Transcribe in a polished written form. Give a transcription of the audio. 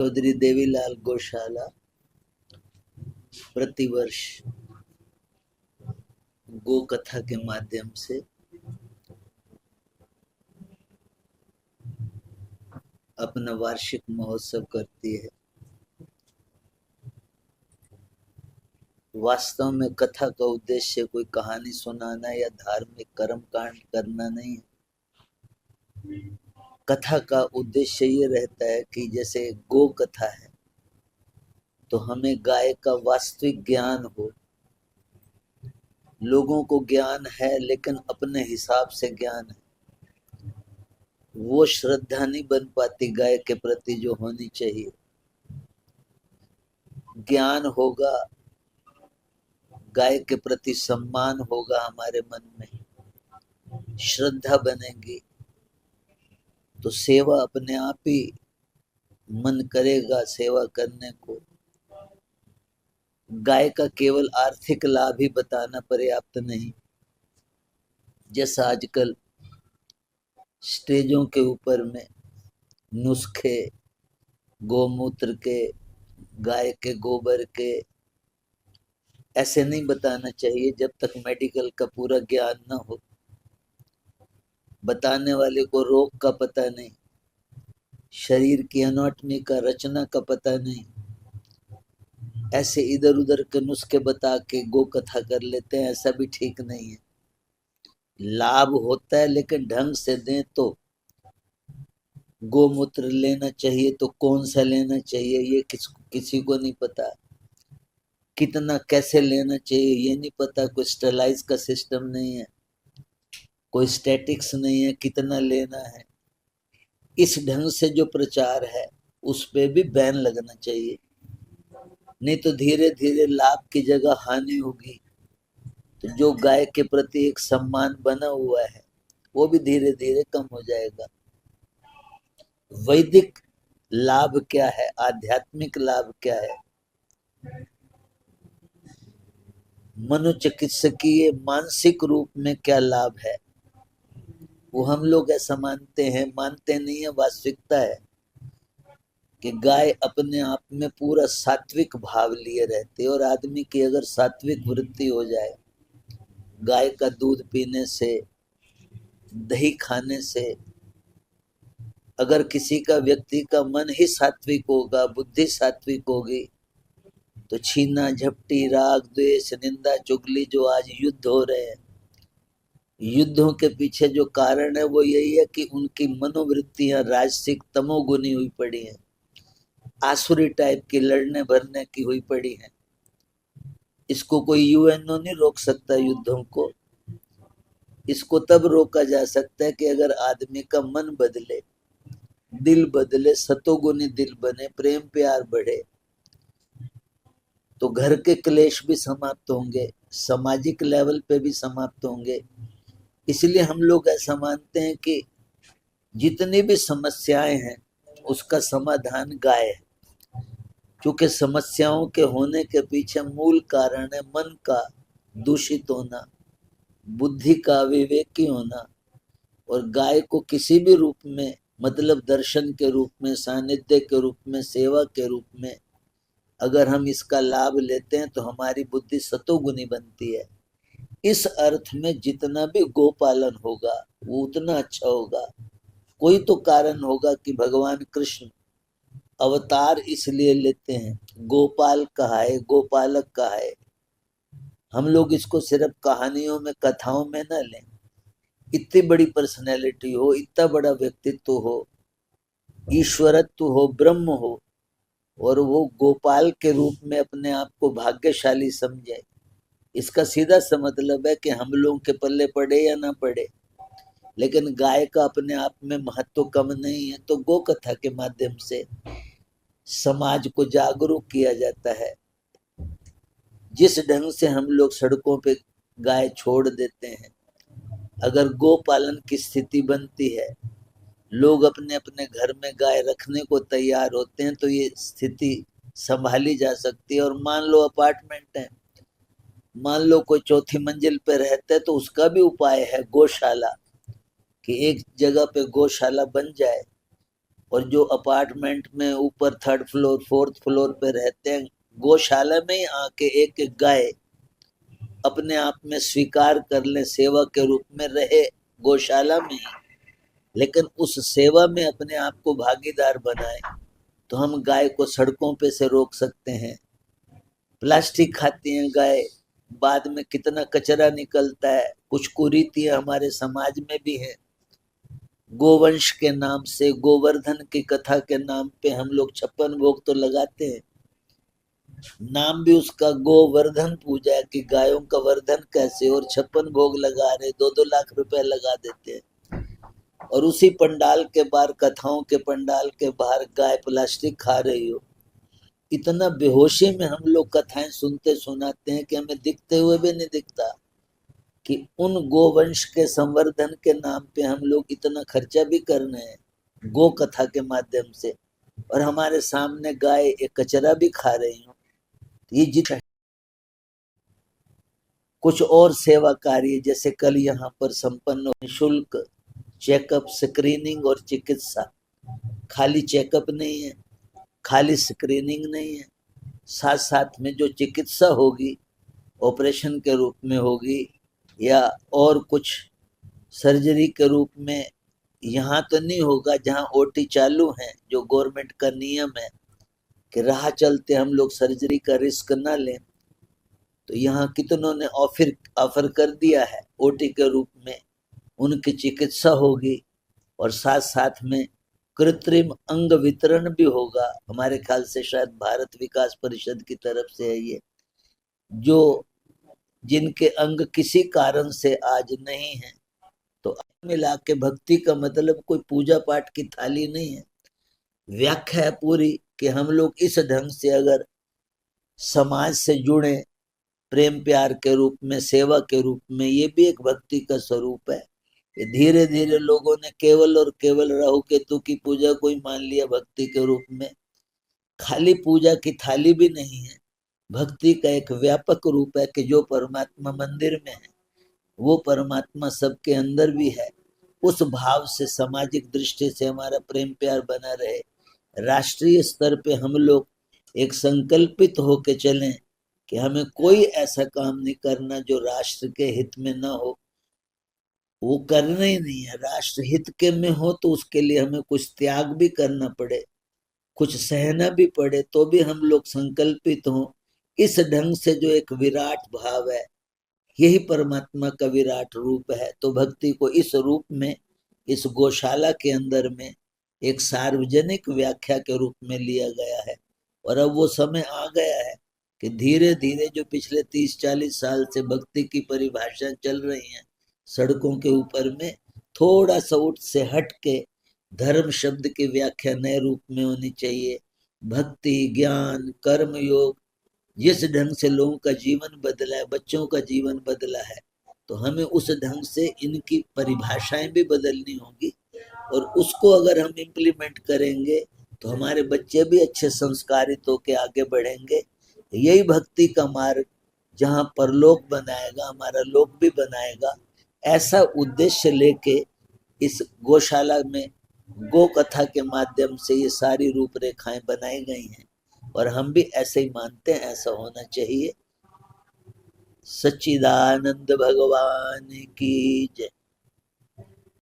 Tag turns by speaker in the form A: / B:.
A: चौधरी देवीलाल गौशाला प्रतिवर्ष गो कथा के माध्यम से अपना वार्षिक महोत्सव करती है। वास्तव में कथा का उद्देश्य कोई कहानी सुनाना या धार्मिक कर्म कांड करना नहीं है। कथा का उद्देश्य ये रहता है कि जैसे गो कथा है तो हमें गाय का वास्तविक ज्ञान हो। लोगों को ज्ञान है लेकिन अपने हिसाब से ज्ञान है, वो श्रद्धा नहीं बन पाती गाय के प्रति जो होनी चाहिए। ज्ञान होगा, गाय के प्रति सम्मान होगा, हमारे मन में श्रद्धा बनेगी तो सेवा अपने आप ही मन करेगा सेवा करने को। गाय का केवल आर्थिक लाभ ही बताना पर्याप्त नहीं। जैसा आजकल स्टेजों के ऊपर में नुस्खे गोमूत्र के, गाय के गोबर के, ऐसे नहीं बताना चाहिए जब तक मेडिकल का पूरा ज्ञान न हो। बताने वाले को रोग का पता नहीं, शरीर की एनाटॉमी का, रचना का पता नहीं, ऐसे इधर उधर के नुस्खे बता के गो कथा कर लेते हैं। ऐसा भी ठीक नहीं है। लाभ होता है लेकिन ढंग से दें तो। गोमूत्र लेना चाहिए तो कौन सा लेना चाहिए ये किसी को नहीं पता। कितना कैसे लेना चाहिए ये नहीं पता। कोई स्टरलाइज का सिस्टम नहीं है, कोई स्टैटिक्स नहीं है कितना लेना है। इस ढंग से जो प्रचार है उस पे भी बैन लगना चाहिए, नहीं तो धीरे धीरे लाभ की जगह हानि होगी। तो जो गाय के प्रति एक सम्मान बना हुआ है वो भी धीरे धीरे कम हो जाएगा। वैदिक लाभ क्या है, आध्यात्मिक लाभ क्या है, मनोचिकित्सकीय मानसिक रूप में क्या लाभ है, वो हम लोग ऐसा मानते हैं, मानते नहीं है। वास्तविकता है कि गाय अपने आप में पूरा सात्विक भाव लिए रहती है, और आदमी की अगर सात्विक वृत्ति हो जाए, गाय का दूध पीने से, दही खाने से, अगर किसी का व्यक्ति का मन ही सात्विक होगा, बुद्धि सात्विक होगी, तो छीना झपटी, राग द्वेष, निंदा चुगली जो आज युद्ध हो रहे हैं, युद्धों के पीछे जो कारण है वो यही है कि उनकी मनोवृत्तियां राजसिक तमोगुनी हुई पड़ी हैं, आसुरी टाइप की, लड़ने भरने की हुई पड़ी हैं। इसको कोई यूएनओ नहीं रोक सकता युद्धों को। इसको तब रोका जा सकता है कि अगर आदमी का मन बदले, दिल बदले, सतोगुनी दिल बने, प्रेम प्यार बढ़े, तो घर के क्लेश भी समाप्त होंगे, सामाजिक लेवल पे भी समाप्त होंगे। इसलिए हम लोग ऐसा मानते हैं कि जितनी भी समस्याएं हैं उसका समाधान गाय है, क्योंकि समस्याओं के होने के पीछे मूल कारण है मन का दूषित होना, बुद्धि का विवेकी होना। और गाय को किसी भी रूप में, मतलब दर्शन के रूप में, सानिध्य के रूप में, सेवा के रूप में अगर हम इसका लाभ लेते हैं तो हमारी बुद्धि सतोगुनी बनती है। इस अर्थ में जितना भी गोपालन होगा वो उतना अच्छा होगा। कोई तो कारण होगा कि भगवान कृष्ण अवतार इसलिए लेते हैं, गोपाल कहा है, गोपालक कहा है। हम लोग इसको सिर्फ कहानियों में, कथाओं में न लें। इतनी बड़ी पर्सनैलिटी हो, इतना बड़ा व्यक्तित्व हो, ईश्वरत्व हो, ब्रह्म हो, और वो गोपाल के रूप में अपने आप को भाग्यशाली समझे, इसका सीधा सा मतलब है कि हम लोगों के पल्ले पड़े या ना पड़े, लेकिन गाय का अपने आप में महत्व कम नहीं है। तो गो कथा के माध्यम से समाज को जागरूक किया जाता है। जिस ढंग से हम लोग सड़कों पे गाय छोड़ देते हैं, अगर गो पालन की स्थिति बनती है, लोग अपने अपने घर में गाय रखने को तैयार होते हैं, तो ये स्थिति संभाली जा सकती है। और मान लो अपार्टमेंट है, मान लो कोई चौथी मंजिल पे रहता है, तो उसका भी उपाय है गौशाला, कि एक जगह पे गौशाला बन जाए और जो अपार्टमेंट में ऊपर थर्ड फ्लोर फोर्थ फ्लोर पे रहते हैं, गौशाला में ही आके एक एक गाय अपने आप में स्वीकार कर ले, सेवा के रूप में रहे गौशाला में ही, लेकिन उस सेवा में अपने आप को भागीदार बनाए, तो हम गाय को सड़कों पे से रोक सकते हैं। प्लास्टिक खाती हैं गाय, बाद में कितना कचरा निकलता है। कुछ कुरीतियां हमारे समाज में भी है। गोवंश के नाम से, गोवर्धन की कथा के नाम पे हम लोग 56 भोग तो लगाते हैं, नाम भी उसका गोवर्धन पूजा है कि गायों का वर्धन कैसे, और 56 भोग लगा रहे, 2-2 लाख रुपए लगा देते हैं। और उसी पंडाल के बाहर, कथाओं के पंडाल के बाहर गाय प्लास्टिक खा रही हो। इतना बेहोशी में हम लोग कथाएं सुनते सुनाते हैं कि हमें दिखते हुए भी नहीं दिखता कि उन गोवंश के संवर्धन के नाम पे हम लोग इतना खर्चा भी कर रहे हैं गो कथा के माध्यम से, और हमारे सामने गाय एक कचरा भी खा रही हो। ये जित कुछ और सेवा कार्य, जैसे कल यहाँ पर संपन्न निःशुल्क चेकअप, स्क्रीनिंग और चिकित्सा, खाली चेकअप नहीं है, खाली स्क्रीनिंग नहीं है, साथ साथ में जो चिकित्सा होगी ऑपरेशन के रूप में होगी या और कुछ सर्जरी के रूप में, यहाँ तो नहीं होगा जहाँ ओटी चालू है, जो गवर्नमेंट का नियम है कि राह चलते हम लोग सर्जरी का रिस्क ना लें, तो यहाँ कितनों ने ऑफर कर दिया है ओटी के रूप में, उनकी चिकित्सा होगी और साथ साथ में कृत्रिम अंग वितरण भी होगा। हमारे ख्याल से शायद भारत विकास परिषद की तरफ से है ये, जो जिनके अंग किसी कारण से आज नहीं है, तो मिला के भक्ति का मतलब कोई पूजा पाठ की थाली नहीं है। व्याख्या है पूरी कि हम लोग इस ढंग से अगर समाज से जुड़े, प्रेम प्यार के रूप में, सेवा के रूप में, ये भी एक भक्ति का स्वरूप है। धीरे धीरे लोगों ने केवल और केवल राहु केतु की पूजा को ही मान लिया भक्ति के रूप में। खाली पूजा की थाली भी नहीं है, भक्ति का एक व्यापक रूप है कि जो परमात्मा मंदिर में है वो परमात्मा सबके अंदर भी है। उस भाव से सामाजिक दृष्टि से हमारा प्रेम प्यार बना रहे। राष्ट्रीय स्तर पे हम लोग एक संकल्पित होके चलें कि हमें कोई ऐसा काम नहीं करना जो राष्ट्र के हित में ना हो, वो करना ही नहीं है। राष्ट्र हित के में हो तो उसके लिए हमें कुछ त्याग भी करना पड़े, कुछ सहना भी पड़े, तो भी हम लोग संकल्पित हों। इस ढंग से जो एक विराट भाव है, यही परमात्मा का विराट रूप है। तो भक्ति को इस रूप में, इस गौशाला के अंदर में एक सार्वजनिक व्याख्या के रूप में लिया गया है। और अब वो समय आ गया है कि धीरे धीरे जो पिछले 30-40 साल से भक्ति की परिभाषा चल रही हैं सड़कों के ऊपर में, थोड़ा सा से हट के धर्म शब्द की व्याख्या नए रूप में होनी चाहिए। भक्ति, ज्ञान, कर्म योग, जिस ढंग से लोगों का जीवन बदला है, बच्चों का जीवन बदला है, तो हमें उस ढंग से इनकी परिभाषाएं भी बदलनी होगी। और उसको अगर हम इम्प्लीमेंट करेंगे तो हमारे बच्चे भी अच्छे संस्कारित होके आगे बढ़ेंगे। यही भक्ति का मार्ग जहाँ परलोक बनाएगा, हमारा लोक भी बनाएगा। ऐसा उद्देश्य लेके इस गौशाला में गो कथा के माध्यम से ये सारी रूपरेखाएं बनाई गई हैं, और हम भी ऐसे ही मानते हैं ऐसा होना चाहिए। सच्चिदानंद भगवान की जय।